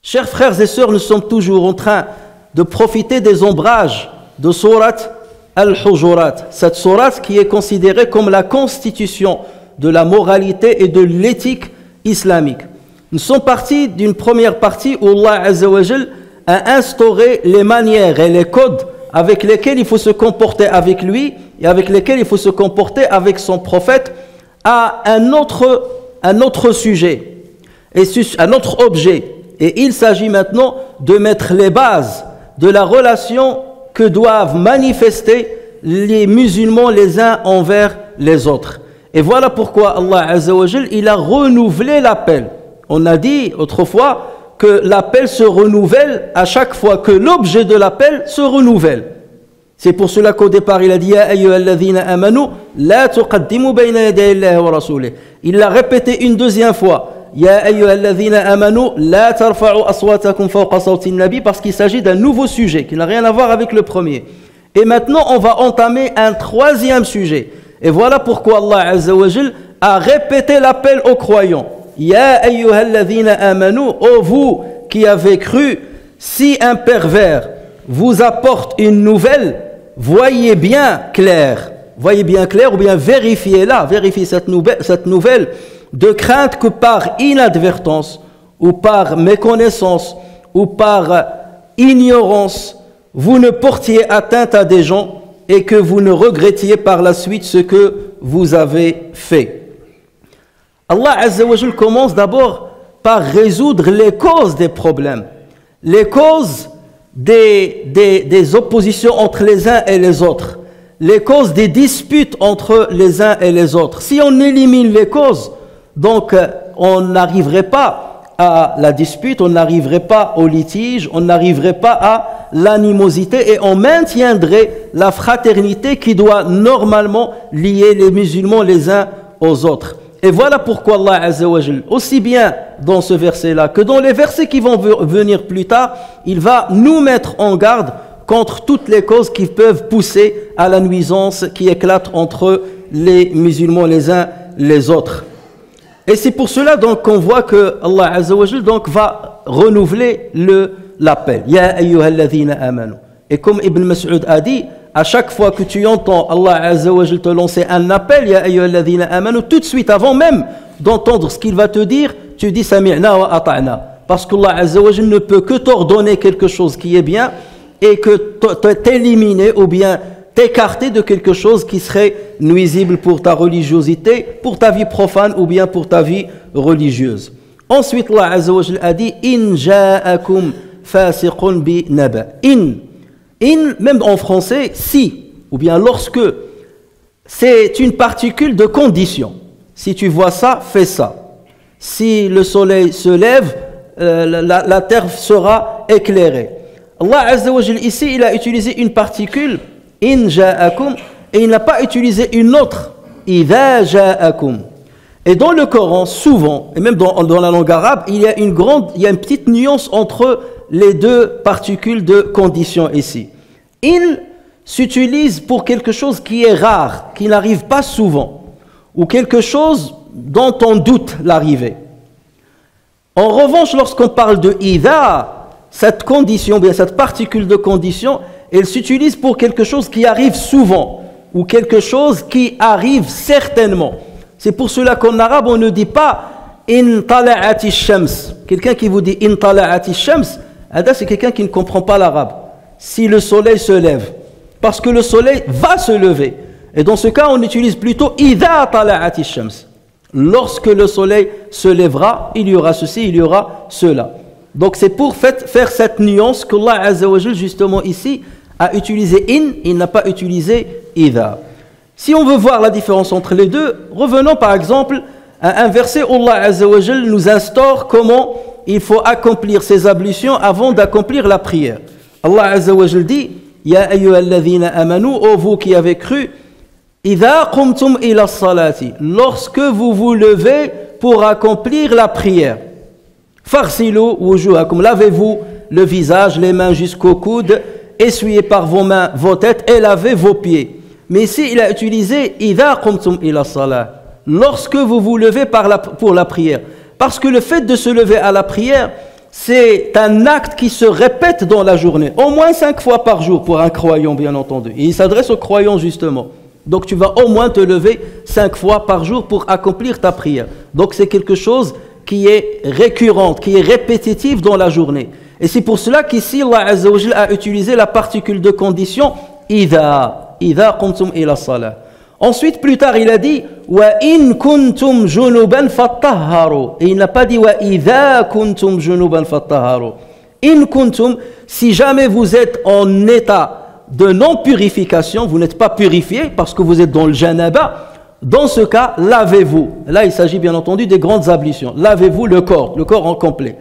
Chers frères et sœurs, nous sommes toujours en train de profiter des ombrages de Surat Al-Hujurat, cette sourate qui est considérée comme la constitution de la moralité et de l'éthique islamique. Nous sommes partis d'une première partie où Allah Azza wa Jal a instauré les manières et les codes avec lesquels il faut se comporter avec lui et avec lesquels il faut se comporter avec son prophète à un autre sujet, et un autre objet. Et il s'agit maintenant de mettre les bases de la relation que doivent manifester les musulmans les uns envers les autres. Et voilà pourquoi Allah Azza wa Jal, il a renouvelé l'appel. On a dit autrefois que l'appel se renouvelle à chaque fois que l'objet de l'appel se renouvelle. C'est pour cela qu'au départ il a dit Ya ayyuhalladhina amanu la tuqaddimu bayna yaday Allahi wa rasulih. Il l'a répété une deuxième fois. Ya ayyuhalladhina amanu la tarfa'u aswatakum fawqa sawti an-nabi, parce qu'il s'agit d'un nouveau sujet qui n'a rien à voir avec le premier. Et maintenant on va entamer un troisième sujet. Et voilà pourquoi Allah Azza wa Jal a répété l'appel aux croyants. Ya ayyuhalladhina amanu, ô vous qui avez cru, si un pervers vous apporte une nouvelle, voyez bien clair ou bien vérifiez-la, vérifiez cette nouvelle, de crainte que par inadvertance ou par méconnaissance ou par ignorance, vous ne portiez atteinte à des gens et que vous ne regrettiez par la suite ce que vous avez fait. Allah Azza wa Jal commence d'abord par résoudre les causes des problèmes, les causes des oppositions entre les uns et les autres, les causes des disputes entre les uns et les autres. Si on élimine les causes, donc on n'arriverait pas à la dispute, on n'arriverait pas au litige, on n'arriverait pas à l'animosité et on maintiendrait la fraternité qui doit normalement lier les musulmans les uns aux autres. Et voilà pourquoi Allah Azza wa Jal, aussi bien dans ce verset-là que dans les versets qui vont venir plus tard, il va nous mettre en garde contre toutes les causes qui peuvent pousser à la nuisance qui éclate entre les musulmans les uns les autres. Et c'est pour cela donc qu'on voit que Allah Azza wa Jal donc va renouveler l'appel. Ya ayyuhalladhina amanu. Et comme Ibn Mas'ud a dit, à chaque fois que tu entends Allah Azza wa Jal te lancer un appel, Ya ayyuhalladhina amanu, tout de suite avant même d'entendre ce qu'il va te dire, tu dis Sami'na wa ata'na. Parce qu'Allah Azza wa Jal ne peut que t'ordonner quelque chose qui est bien et que t'éliminer ou bien t'écarter de quelque chose qui serait nuisible pour ta religiosité, pour ta vie profane ou bien pour ta vie religieuse. Ensuite, Allah Azza wa Jal a dit In ja'akum fasiqun bi naba. In, même en français, si, ou bien lorsque, c'est une particule de condition. Si tu vois ça, fais ça. Si le soleil se lève, la terre sera éclairée. Allah Azza wa Jal ici, il a utilisé une particule in ja'akum, et il n'a pas utilisé une autre, idha ja'akum. Et dans le Coran, souvent, et même dans la langue arabe, il y a une petite nuance entre les deux particules de condition ici. In s'utilise pour quelque chose qui est rare, qui n'arrive pas souvent, ou quelque chose dont on doute l'arrivée. En revanche, lorsqu'on parle de idha, cette condition, bien cette particule de condition, elle s'utilise pour quelque chose qui arrive souvent ou quelque chose qui arrive certainement. C'est pour cela qu'en arabe, on ne dit pas in tala'ati shams. Quelqu'un qui vous dit in tala'ati shams, c'est quelqu'un qui ne comprend pas l'arabe. Si le soleil se lève, parce que le soleil va se lever. Et dans ce cas, on utilise plutôt idha tala'ati shams. Lorsque le soleil se lèvera, il y aura ceci, il y aura cela. Donc c'est pour faire cette nuance qu'Allah Azza wa Jal justement ici a utilisé in, il n'a pas utilisé idha. Si on veut voir la différence entre les deux, revenons par exemple à un verset où Allah Azza wa Jal nous instaure comment il faut accomplir ces ablutions avant d'accomplir la prière. Allah Azza wa Jal dit Ya ayyuhalladhina amanu, ô vous qui avez cru, idha qumtum ila salati, lorsque vous vous levez pour accomplir la prière. Farsilu wujuhakum, lavez-vous le visage, les mains jusqu'au coude, essuyez par vos mains vos têtes et lavez vos pieds. Mais ici, il a utilisé idha qumtum ila salat, lorsque vous vous levez pour la prière. Parce que le fait de se lever à la prière, c'est un acte qui se répète dans la journée, au moins 5 fois par jour pour un croyant, bien entendu. Et il s'adresse aux croyants justement. Donc tu vas au moins te lever 5 fois par jour pour accomplir ta prière. Donc c'est quelque chose qui est récurrente, qui est répétitive dans la journée. Et c'est pour cela qu'ici Allah Azza wa Jalla a utilisé la particule de condition idha qumtum ila salah. Ensuite, plus tard, il a dit wa in kuntum junuban fattahharu. Et il n'a pas dit wa idha kuntum junuban fattahharu. In kuntum, si jamais vous êtes en état de non-purification, vous n'êtes pas purifié parce que vous êtes dans le janaba, dans ce cas, lavez-vous. Là, il s'agit bien entendu des grandes ablutions. Lavez-vous le corps en complet.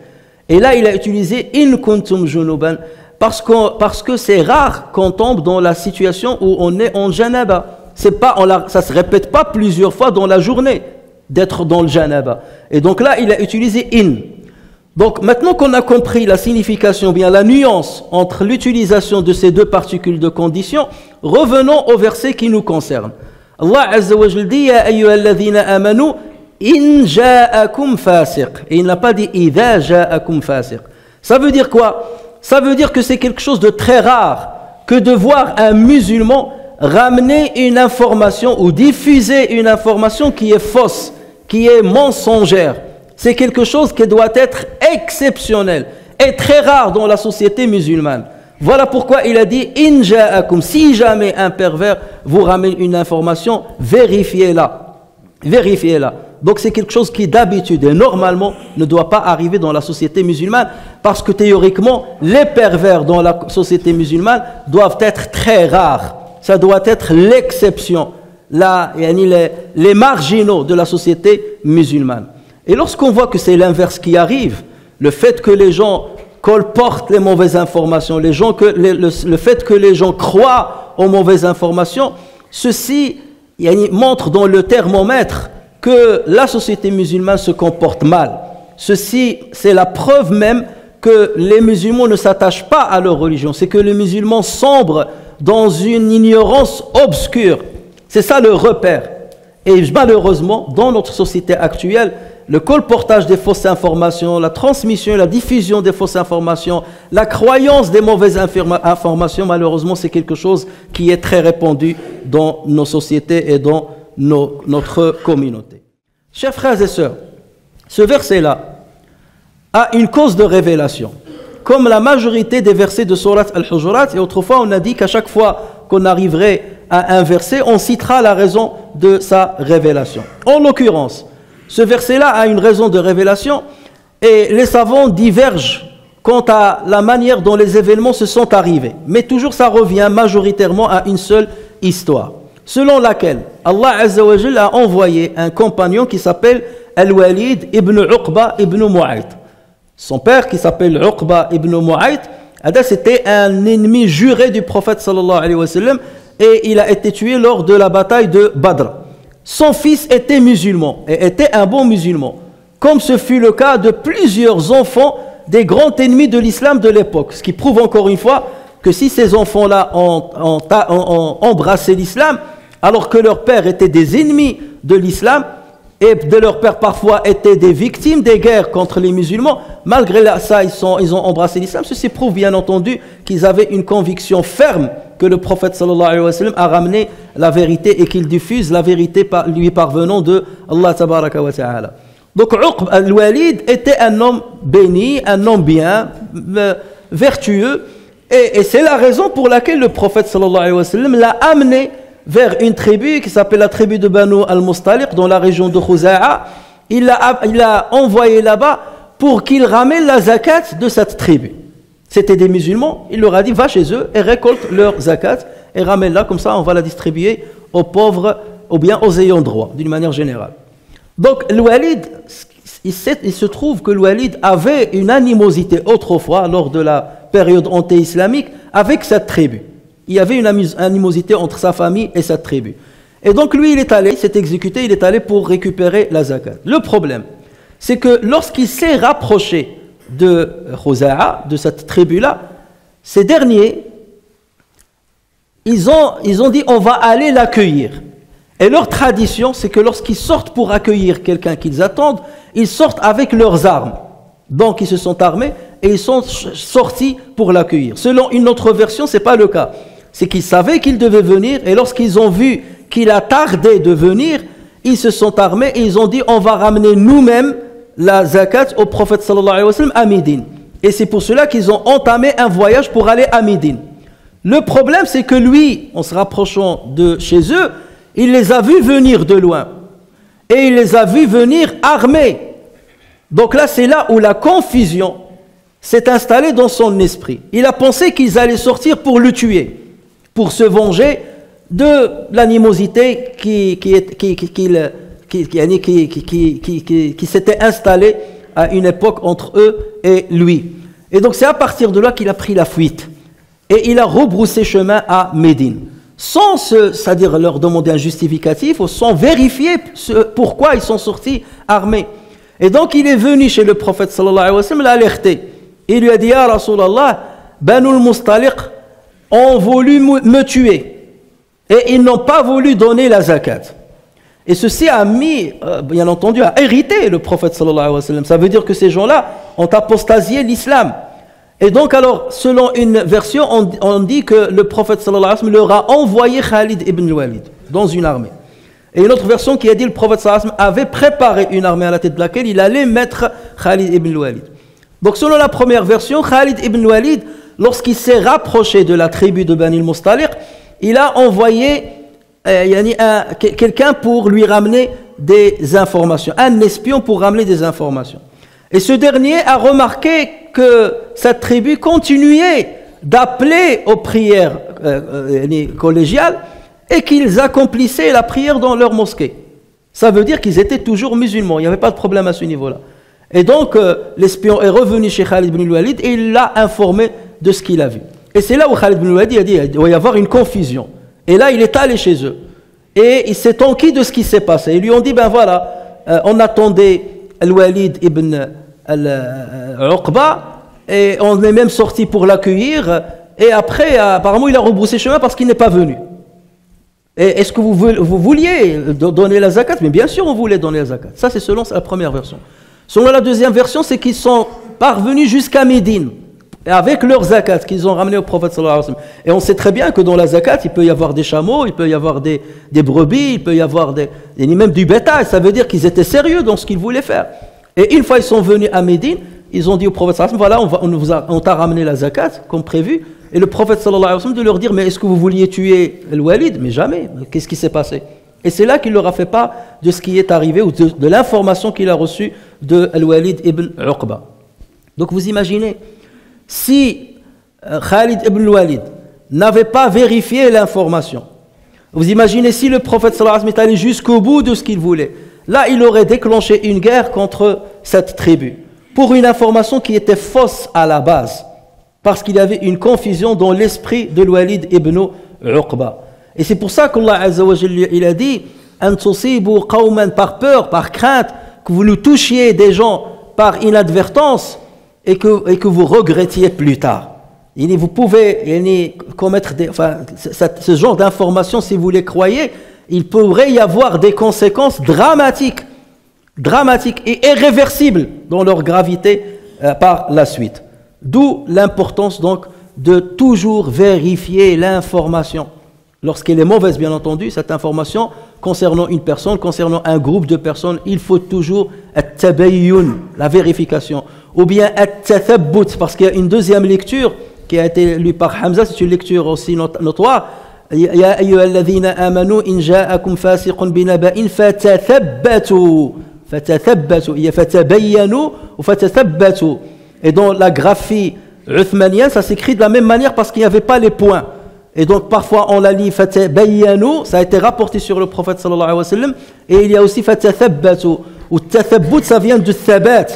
Et là, il a utilisé in kuntum junuban parce que c'est rare qu'on tombe dans la situation où on est en janaba. Ça ne se répète pas plusieurs fois dans la journée d'être dans le janaba. Et donc là, il a utilisé in. Donc maintenant qu'on a compris la signification, bien la nuance entre l'utilisation de ces deux particules de condition, revenons au verset qui nous concerne. Allah Azza wa Jalla dit Ya ayyuhalladhina amanu in ja'akum fasiq. Et il n'a pas dit idha ja'akum fasiq. Ça veut dire quoi? Ça veut dire que c'est quelque chose de très rare que de voir un musulman ramener une information ou diffuser une information qui est fausse, qui est mensongère. C'est quelque chose qui doit être exceptionnel et très rare dans la société musulmane. Voilà pourquoi il a dit in ja'akum, si jamais un pervers vous ramène une information, vérifiez-la. Vérifiez-la. Donc c'est quelque chose qui d'habitude et normalement ne doit pas arriver dans la société musulmane parce que théoriquement les pervers dans la société musulmane doivent être très rares. Ça doit être l'exception, les marginaux de la société musulmane. Et lorsqu'on voit que c'est l'inverse qui arrive, le fait que les gens colportent les mauvaises informations, le fait que les gens croient aux mauvaises informations, ceci montre dans le thermomètre que la société musulmane se comporte mal. Ceci, c'est la preuve même que les musulmans ne s'attachent pas à leur religion. C'est que les musulmans sombrent dans une ignorance obscure. C'est ça le repère. Et malheureusement, dans notre société actuelle, le colportage des fausses informations, la transmission et la diffusion des fausses informations, la croyance des mauvaises informations, malheureusement, c'est quelque chose qui est très répandu dans nos sociétés et dans notre communauté. Chers frères et sœurs, ce verset-là a une cause de révélation. Comme la majorité des versets de Surat Al-Hujurat, et autrefois on a dit qu'à chaque fois qu'on arriverait à un verset, on citera la raison de sa révélation. En l'occurrence, ce verset-là a une raison de révélation et les savants divergent quant à la manière dont les événements se sont arrivés. Mais toujours ça revient majoritairement à une seule histoire, selon laquelle Allah Azza wa Jalla a envoyé un compagnon qui s'appelle Al-Walid ibn Uqba ibn Mu'ayt. Son père, qui s'appelle Uqba ibn Mu'ayt, c'était un ennemi juré du prophète sallallahu alayhi wa sallam et il a été tué lors de la bataille de Badr. Son fils était musulman et était un bon musulman, comme ce fut le cas de plusieurs enfants des grands ennemis de l'islam de l'époque. Ce qui prouve encore une fois que si ces enfants-là ont embrassé l'islam, alors que leurs pères étaient des ennemis de l'islam, et de leurs pères parfois étaient des victimes des guerres contre les musulmans, malgré ça ils ont embrassé l'islam. Ceci prouve bien entendu qu'ils avaient une conviction ferme que le prophète sallallahu alayhi wa sallam a ramené la vérité et qu'il diffuse la vérité lui parvenant de Allah tabaraka wa ta'ala. Donc Uqba al-Walid était un homme béni, un homme bien, vertueux, et c'est la raison pour laquelle le prophète sallallahu alayhi wa sallam l'a amené vers une tribu qui s'appelle la tribu de Banu al-Mustaliq dans la région de Khuza'a. Il l'a envoyé là-bas pour qu'il ramène la zakat de cette tribu. C'était des musulmans, il leur a dit va chez eux et récolte leur zakat et ramène-la, comme ça on va la distribuer aux pauvres ou bien aux ayants droit d'une manière générale. Donc, Al-Walid, il se trouve que Al-Walid avait une animosité autrefois, lors de la période anté-islamique, avec cette tribu. Il y avait une animosité entre sa famille et cette tribu. Et donc, lui, il s'est exécuté, il est allé pour récupérer la zakat. Le problème, c'est que lorsqu'il s'est rapproché de Khuza'a, de cette tribu-là, ces derniers, ils ont dit on va aller l'accueillir. Et leur tradition, c'est que lorsqu'ils sortent pour accueillir quelqu'un qu'ils attendent, ils sortent avec leurs armes. Donc ils se sont armés et ils sont sortis pour l'accueillir. Selon une autre version, ce n'est pas le cas. C'est qu'ils savaient qu'il devait venir et lorsqu'ils ont vu qu'il a tardé de venir, ils se sont armés et ils ont dit on va ramener nous-mêmes la zakat au prophète sallallahu alayhi wa sallam à Médine. Et c'est pour cela qu'ils ont entamé un voyage pour aller à Médine. Le problème, c'est que lui, en se rapprochant de chez eux, il les a vus venir de loin. Et il les a vus venir armés. Donc là, c'est là où la confusion s'est installée dans son esprit. Il a pensé qu'ils allaient sortir pour le tuer, pour se venger de l'animosité qui s'était installée à une époque entre eux et lui. Et donc c'est à partir de là qu'il a pris la fuite. Et il a rebroussé chemin à Médine. Sans c'est-à-dire leur demander un justificatif, ou sans vérifier pourquoi ils sont sortis armés. Et donc il est venu chez le prophète sallallahu alayhi wa sallam, l'alerter. Il lui a dit, Ya Rasulallah, Banu al-Mustaliq ont voulu me tuer. Et ils n'ont pas voulu donner la zakat. Et ceci a mis, bien entendu, a irrité le prophète sallallahu alayhi wa sallam. Ça veut dire que ces gens-là ont apostasié l'islam. Et donc alors, selon une version, on dit que le prophète sallallahu alayhi wa sallam leur a envoyé Khalid ibn al-Walid dans une armée. Et une autre version qui a dit que le prophète sallallahu alayhi wa sallam avait préparé une armée à la tête de laquelle il allait mettre Khalid ibn al-Walid. Donc selon la première version, Khalid ibn al-Walid, lorsqu'il s'est rapproché de la tribu de Bani al-Mustaliq, il a envoyé quelqu'un pour lui ramener des informations, un espion pour ramener des informations. Et ce dernier a remarqué que cette tribu continuait d'appeler aux prières collégiales et qu'ils accomplissaient la prière dans leur mosquée. Ça veut dire qu'ils étaient toujours musulmans, il n'y avait pas de problème à ce niveau-là. Et donc l'espion est revenu chez Khalid ibn al-Walid et il l'a informé de ce qu'il a vu. Et c'est là où Khalid ibn al-Walid a dit qu'il doit y avoir une confusion. Et là il est allé chez eux. Et il s'est enquis de ce qui s'est passé. Ils lui ont dit, ben voilà, on attendait al-Walid ibn al-Uqba et on est même sorti pour l'accueillir. Et après, apparemment, il a rebroussé chemin parce qu'il n'est pas venu. Et est-ce que vous vouliez donner la zakat? Mais bien sûr, on voulait donner la zakat. Ça, c'est selon la première version. Selon la deuxième version, c'est qu'ils sont parvenus jusqu'à Médine avec leur zakat qu'ils ont ramené au prophète sallallahu alayhi wa sallam. Et on sait très bien que dans la zakat, il peut y avoir des chameaux, il peut y avoir des brebis, il peut y avoir même du bétail. Ça veut dire qu'ils étaient sérieux dans ce qu'ils voulaient faire. Et une fois ils sont venus à Médine, ils ont dit au prophète sallallahu alayhi wa sallam, voilà, on t'a ramené la zakat comme prévu. Et le prophète sallallahu alayhi wa sallam de leur dire, mais est-ce que vous vouliez tuer Al-Walid? Mais jamais. Qu'est-ce qui s'est passé? Et c'est là qu'il leur a fait part de ce qui est arrivé, ou de l'information qu'il a reçue de Al-Walid ibn Uqba. Donc vous imaginez, si Khalid ibn al-Walid n'avait pas vérifié l'information, vous imaginez si le prophète sallallahu alayhi wa sallam est allé jusqu'au bout de ce qu'il voulait, là il aurait déclenché une guerre contre cette tribu, pour une information qui était fausse à la base, parce qu'il y avait une confusion dans l'esprit de Al-Walid ibn Uqba. Et c'est pour ça qu'Allah Azza wa Jalla, il a dit, an tusibu qawman, par peur, par crainte, que vous nous touchiez des gens par inadvertance, et que vous regrettiez plus tard. Vous pouvez commettre ce genre d'informations, si vous les croyez, il pourrait y avoir des conséquences dramatiques et irréversibles dans leur gravité par la suite. D'où l'importance donc de toujours vérifier l'information. Lorsqu'elle est mauvaise, bien entendu, cette information concernant une personne, concernant un groupe de personnes, il faut toujours at-tabayyun, la vérification, ou bien at-tathabbut, parce qu'il y a une deuxième lecture qui a été lue par Hamza, c'est une lecture aussi notoire. Ya ayyuhalladhina amanu in ja'akum fasiqun binaba'in fatathabbatu. Il y a fatabayyanu ou fatathabbatu. Et dans la graphie uthmanienne, ça s'écrit de la même manière parce qu'il n'y avait pas les points. Et donc parfois on la lit fatabayyanu, ça a été rapporté sur le prophète sallallahu alayhi wa sallam. Et il y a aussi fatathabbatu, ou tathabbut, ça vient du thabat,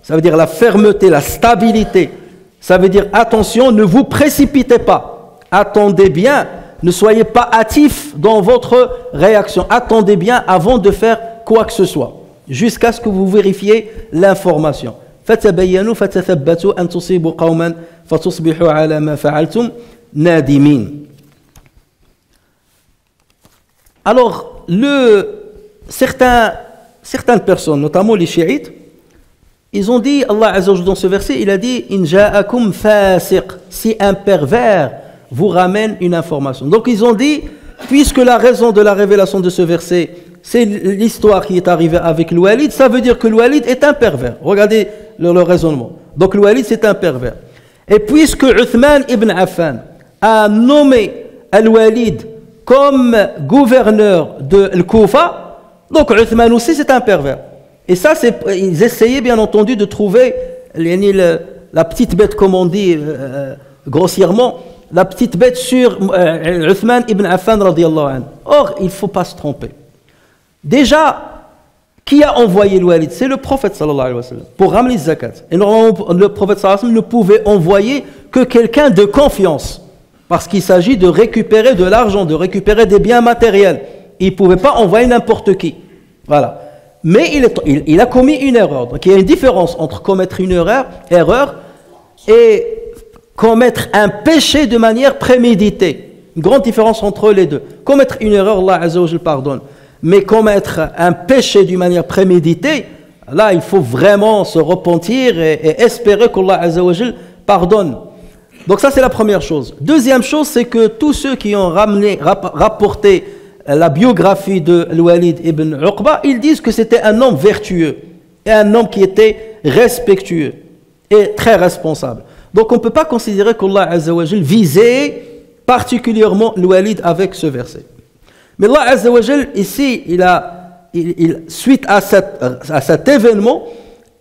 ça veut dire la fermeté, la stabilité. Ça veut dire attention, ne vous précipitez pas, attendez bien, ne soyez pas hâtifs dans votre réaction, attendez bien avant de faire quoi que ce soit, jusqu'à ce que vous vérifiez l'information. Fatabayyanu fatathabbatu an tusibu qawman fatusbihu ala ma fa'altum nadimin. Alors, certaines personnes, notamment les chiites, ils ont dit, Allah Azza wa Jalla dans ce verset, il a dit « In ja'akum fasiq » si un pervers vous ramène une information. Donc ils ont dit, puisque la raison de la révélation de ce verset, c'est l'histoire qui est arrivée avec le Walid, ça veut dire que le Walid est un pervers. Regardez le raisonnement. Donc le Walid, c'est un pervers. Et puisque Uthman ibn Affan a nommé Al-Walid comme gouverneur de Al-Koufa, donc Uthman aussi, c'est un pervers. Et ça, ils essayaient bien entendu de trouver la petite bête, comme on dit grossièrement, la petite bête sur Uthman ibn Affan radiyallahu anhu. Or, il ne faut pas se tromper. Déjà, qui a envoyé le Walid? C'est le prophète sallallahu alayhi wa sallam, pour ramener zakat. Et normalement, le prophète sallallahu alayhi wa sallam ne pouvait envoyer que quelqu'un de confiance, parce qu'il s'agit de récupérer de l'argent, de récupérer des biens matériels. Il ne pouvait pas envoyer n'importe qui. Voilà. Mais il a commis une erreur. Donc il y a une différence entre commettre une erreur et commettre un péché de manière préméditée. Une grande différence entre les deux. Commettre une erreur, Allah Azza wa Jalla pardonne. Mais commettre un péché d'une manière préméditée, là il faut vraiment se repentir et espérer qu'Allah Azza wa Jalla pardonne. Donc ça c'est la première chose. Deuxième chose, c'est que tous ceux qui ont rapporté la biographie de Al-Walid ibn Uqba, ils disent que c'était un homme vertueux et un homme qui était respectueux et très responsable. Donc on ne peut pas considérer qu'Allah Azza wa Jal visait particulièrement Al-Walid avec ce verset. Mais Allah Azza wa Jal, ici, suite à cet événement,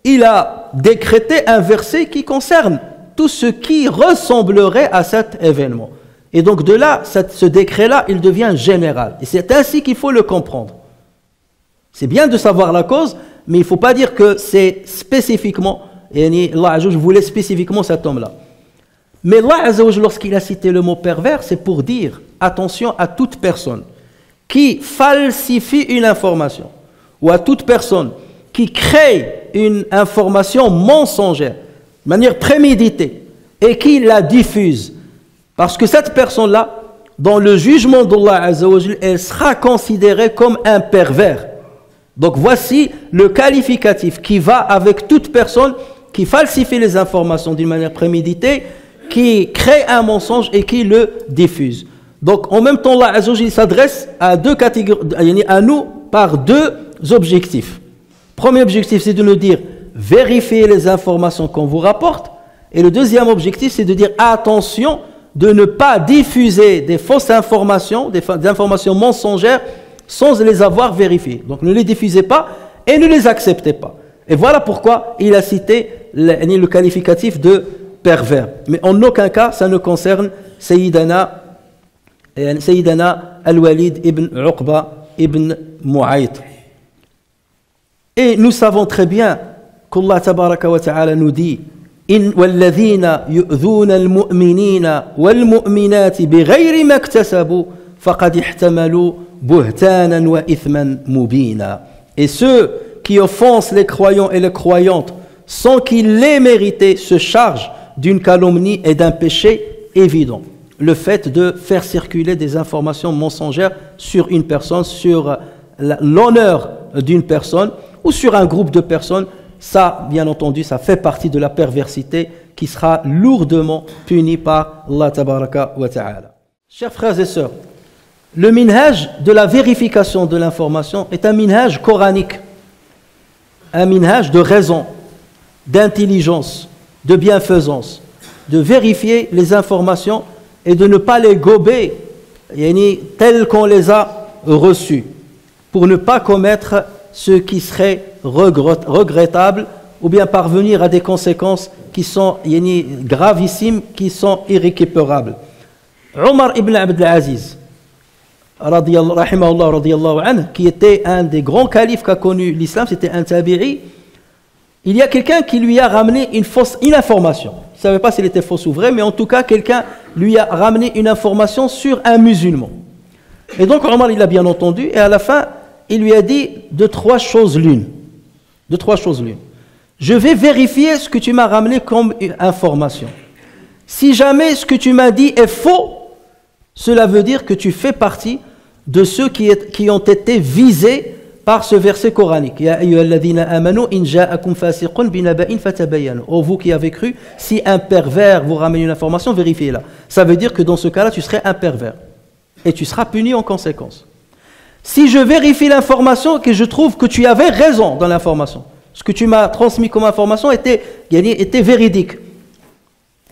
il a décrété un verset qui concerne tout ce qui ressemblerait à cet événement. Et donc de là, ce décret-là, il devient général. Et c'est ainsi qu'il faut le comprendre. C'est bien de savoir la cause, mais il ne faut pas dire que c'est spécifiquement, et Allah Azza wa Jalla voulait spécifiquement cet homme-là. Mais Allah Azza wa Jalla, lorsqu'il a cité le mot pervers, c'est pour dire attention à toute personne qui falsifie une information, ou à toute personne qui crée une information mensongère, de manière préméditée, et qui la diffuse. Parce que cette personne-là, dans le jugement d'Allah Azza wa Jalla, elle sera considérée comme un pervers. Donc voici le qualificatif qui va avec toute personne qui falsifie les informations d'une manière préméditée, qui crée un mensonge et qui le diffuse. Donc en même temps, Allah Azza wa Jalla s'adresse à deux catégories, à nous par deux objectifs. Premier objectif, c'est de nous dire vérifiez les informations qu'on vous rapporte. Et le deuxième objectif, c'est de dire attention de ne pas diffuser des fausses informations, des informations mensongères sans les avoir vérifiées. Donc ne les diffusez pas et ne les acceptez pas. Et voilà pourquoi il a cité le qualificatif de pervers. Mais en aucun cas, ça ne concerne Sayyidana Al-Walid ibn Uqba ibn Mu'ayt. Et nous savons très bien qu'Allah tabaraka wa ta'ala nous dit إن والذين يؤذون المؤمنين والمؤمنات بغير ما اكتسبوا فقد احتملوا بهتانا وإثما مبينا. Et ceux qui offensent les croyants et les croyantes sans qu'ils l'aient mérité se chargent d'une calomnie et d'un péché évident. Le fait de faire circuler des informations mensongères sur une personne, sur l'honneur d'une personne ou sur un groupe de personnes, ça, bien entendu, ça fait partie de la perversité qui sera lourdement punie par Allah tabaraka wa ta'ala. Chers frères et sœurs, le minhaj de la vérification de l'information est un minhaj coranique, un minhaj de raison, d'intelligence, de bienfaisance, de vérifier les informations et de ne pas les gober telles qu'on les a reçues, pour ne pas commettre ce qui serait regrettable ou bien parvenir à des conséquences qui sont gravissimes, qui sont irrécupérables. Omar ibn Abd al-Aziz, rahimahullah, radiyallahu anhu, qui était un des grands califes qu'a connu l'islam, c'était un tabi'i. Il y a quelqu'un qui lui a ramené une information. Il ne savait pas s'il était fausse ou vrai, mais en tout cas, quelqu'un lui a ramené une information sur un musulman. Et donc, Omar, il a bien entendu, et à la fin, il lui a dit de trois choses l'une. De trois choses l'une. Je vais vérifier ce que tu m'as ramené comme information. Si jamais ce que tu m'as dit est faux, cela veut dire que tu fais partie de ceux qui ont été visés par ce verset coranique. Ya ayyuhalladhina amanu in ja'akum fasiqun binaba'in fatabayyanu. Oh vous qui avez cru, si un pervers vous ramène une information, vérifiez-la. Ça veut dire que dans ce cas-là, tu serais un pervers. Et tu seras puni en conséquence. Si je vérifie l'information, que je trouve que tu avais raison dans l'information, ce que tu m'as transmis comme information était véridique.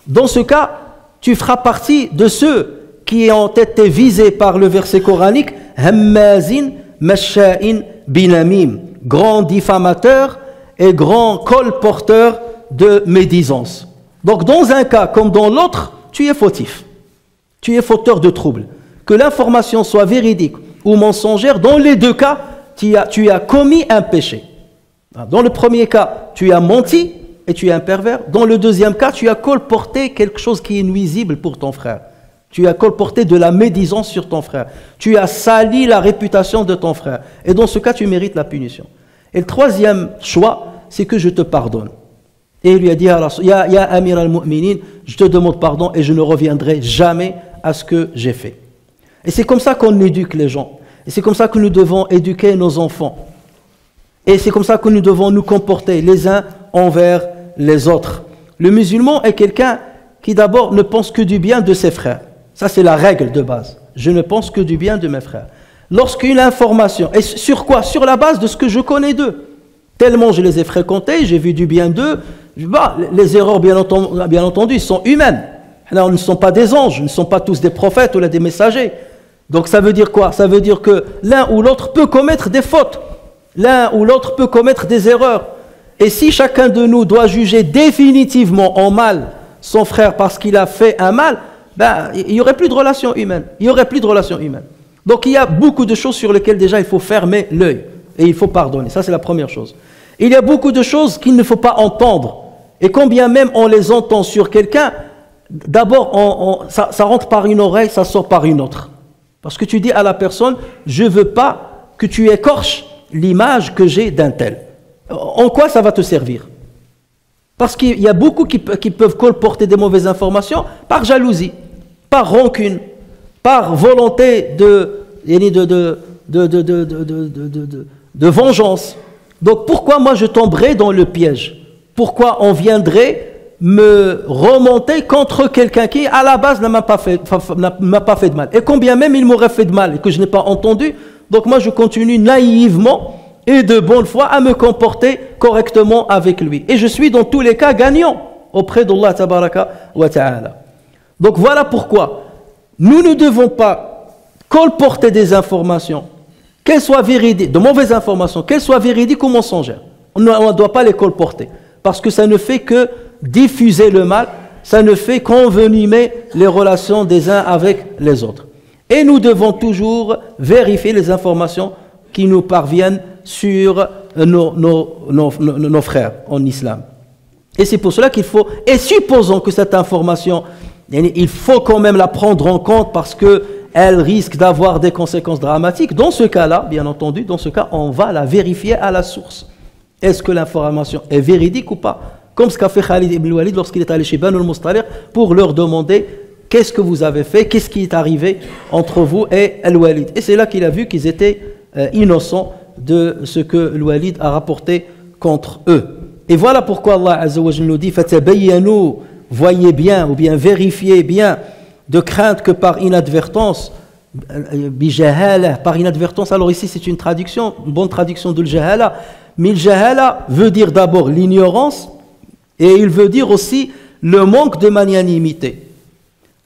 Dans ce cas, tu feras partie de ceux qui ont été visés par le verset coranique, Hammazin, Masha'in, Binamim, grand diffamateur et grand colporteur de médisance. Donc dans un cas comme dans l'autre, tu es fautif. Tu es fauteur de troubles. Que l'information soit véridique ou mensongère, dans les deux cas, tu as commis un péché. Dans le premier cas, tu as menti et tu es un pervers. Dans le deuxième cas, tu as colporté quelque chose qui est nuisible pour ton frère. Tu as colporté de la médisance sur ton frère. Tu as sali la réputation de ton frère. Et dans ce cas, tu mérites la punition. Et le troisième choix, c'est que je te pardonne. Et il lui a dit, Ya Amir al-Mu'minin, je te demande pardon et je ne reviendrai jamais à ce que j'ai fait. Et c'est comme ça qu'on éduque les gens. Et c'est comme ça que nous devons éduquer nos enfants. Et c'est comme ça que nous devons nous comporter les uns envers les autres. Le musulman est quelqu'un qui d'abord ne pense que du bien de ses frères. Ça, c'est la règle de base. Je ne pense que du bien de mes frères. Lorsqu'une information, et sur quoi? Sur la base de ce que je connais d'eux. Tellement je les ai fréquentés, j'ai vu du bien d'eux. Les erreurs, bien entendu, sont humaines. Alors, ils ne sont pas des anges, ils ne sont pas tous des prophètes ou des messagers. Donc ça veut dire quoi? Ça veut dire que l'un ou l'autre peut commettre des fautes. L'un ou l'autre peut commettre des erreurs. Et si chacun de nous doit juger définitivement en mal son frère parce qu'il a fait un mal, il n'y aurait plus de relation humaine. Il n'y aurait plus de relation humaine. Donc il y a beaucoup de choses sur lesquelles déjà il faut fermer l'œil. Et il faut pardonner. Ça c'est la première chose. Il y a beaucoup de choses qu'il ne faut pas entendre. Et quand bien même on les entend sur quelqu'un, d'abord ça rentre par une oreille, ça sort par une autre. Parce que tu dis à la personne, je ne veux pas que tu écorches l'image que j'ai d'un tel. En quoi ça va te servir? Parce qu'il y a beaucoup qui peuvent colporter des mauvaises informations par jalousie, par rancune, par volonté de vengeance. Donc pourquoi moi je tomberais dans le piège? Pourquoi on viendrait me remonter contre quelqu'un qui à la base ne m'a pas fait de mal? Et combien même il m'aurait fait de mal et que je n'ai pas entendu, donc moi je continue naïvement et de bonne foi à me comporter correctement avec lui. Et je suis dans tous les cas gagnant auprès d'Allah tabaraka wa ta'ala. Donc voilà pourquoi nous ne devons pas colporter des informations, qu'elles soient véridiques, de mauvaises informations, qu'elles soient véridiques ou mensongères. On ne doit pas les colporter, parce que ça ne fait que diffuser le mal, ça ne fait qu'envenimer les relations des uns avec les autres. Et nous devons toujours vérifier les informations qui nous parviennent sur nos frères en islam. Et c'est pour cela qu'il faut, et supposons que cette information, il faut quand même la prendre en compte parce qu'elle risque d'avoir des conséquences dramatiques. Dans ce cas-là, bien entendu, dans ce cas, on va la vérifier à la source. Est-ce que l'information est véridique ou pas? Comme ce qu'a fait Khalid ibn Walid lorsqu'il est allé chez Banu al-Mustaliq pour leur demander qu'est-ce que vous avez fait, qu'est-ce qui est arrivé entre vous et Al-Walid. Et c'est là qu'il a vu qu'ils étaient innocents de ce que Al-Walid a rapporté contre eux. Et voilà pourquoi Allah Azza wa Jalla nous dit fatabayyanu, voyez bien ou bien vérifiez bien, de crainte que par inadvertance, bijahala, par inadvertance. Alors ici c'est une traduction, une bonne traduction de l'jahala, mais le jahala veut dire d'abord l'ignorance et il veut dire aussi le manque de magnanimité,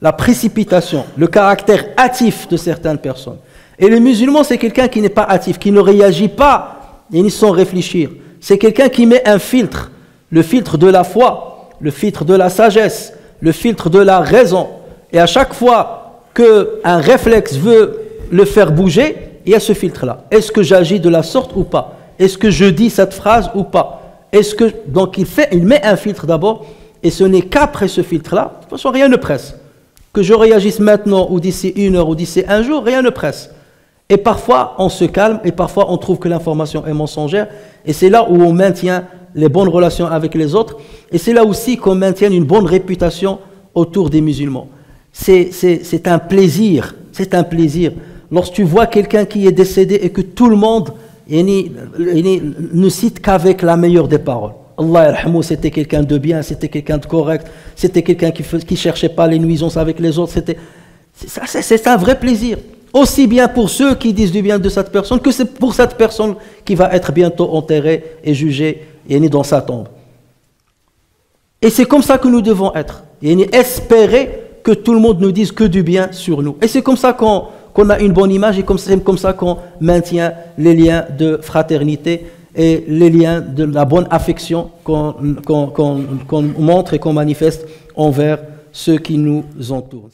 la précipitation, le caractère hâtif de certaines personnes. Et le musulman, c'est quelqu'un qui n'est pas hâtif, qui ne réagit pas ni sans réfléchir. C'est quelqu'un qui met un filtre, le filtre de la foi, le filtre de la sagesse, le filtre de la raison. Et à chaque fois qu'un réflexe veut le faire bouger, il y a ce filtre-là. Est-ce que j'agis de la sorte ou pas? Est-ce que je dis cette phrase ou pas? Donc il met un filtre d'abord, et ce n'est qu'après ce filtre-là, de toute façon rien ne presse. Que je réagisse maintenant ou d'ici 1 heure ou d'ici 1 jour, rien ne presse. Et parfois on se calme, et parfois on trouve que l'information est mensongère, et c'est là où on maintient les bonnes relations avec les autres, et c'est là aussi qu'on maintient une bonne réputation autour des musulmans. C'est un plaisir, lorsque tu vois quelqu'un qui est décédé et que tout le monde ne cite qu'avec la meilleure des paroles. Allah yarhamou, c'était quelqu'un de bien, c'était quelqu'un de correct, c'était quelqu'un qui cherchait pas les nuisances avec les autres. C'est un vrai plaisir. Aussi bien pour ceux qui disent du bien de cette personne que c'est pour cette personne qui va être bientôt enterrée et jugée dans sa tombe. Et c'est comme ça que nous devons être. Espérer que tout le monde nous dise que du bien sur nous. Et c'est comme ça qu'on a une bonne image, et c'est comme ça qu'on maintient les liens de fraternité et les liens de la bonne affection qu'on montre et qu'on manifeste envers ceux qui nous entourent.